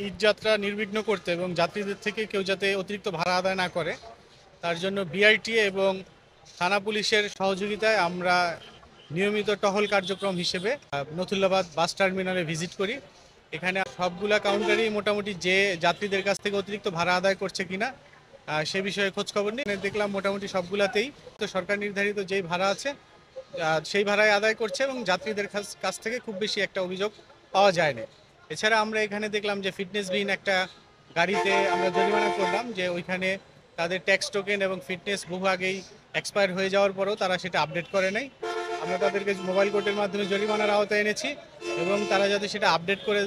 ঈদযাত্রা নির্বিঘ্ন করতে এবং যাত্রীদের থেকে কেউ যাতে অতিরিক্ত ভাড়া আদায় না করে তার জন্য বিআরটিএ এবং থানা পুলিশের সহযোগিতায় আমরা নিয়মিত টহল কার্যক্রম হিসেবে নথুল্লাবাদ বাস টার্মিনালে ভিজিট করি। এখানে সবগুলা কাউন্টারই মোটামুটি যে যাত্রীদের কাছ থেকে অতিরিক্ত ভাড়া আদায় করছে কিনা সে বিষয়ে খোঁজখবর নিই। দেখলাম মোটামুটি সবগুলাতেই তো সরকার নির্ধারিত যেই ভাড়া আছে সেই ভাড়ায় আদায় করছে এবং যাত্রীদের কাছ থেকে খুব বেশি একটা অভিযোগ পাওয়া যায়নি। এছাড়া আমরা এখানে দেখলাম যে ফিটনেসবিহীন একটা গাড়িতে আমরা জরিমানা করলাম যে ওইখানে তাদের ট্যাক্স টোকেন এবং ফিটনেস বহু আগেই এক্সপায়ার হয়ে যাওয়ার পরেও তারা সেটা আপডেট করে নাই। আমরা তাদেরকে মোবাইল কোর্টের মাধ্যমে জরিমানার আওতায় এনেছি এবং তারা যাতে সেটা আপডেট করে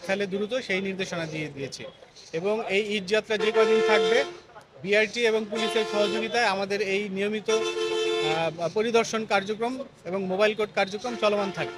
ফেলে দ্রুত সেই নির্দেশনা দিয়ে দিয়েছি। এবং এই ঈদযাত্রা যে কদিন থাকবে বিআরটি এবং পুলিশের সহযোগিতায় আমাদের এই নিয়মিত পরিদর্শন কার্যক্রম এবং মোবাইল কোর্ট কার্যক্রম চলমান থাকবে।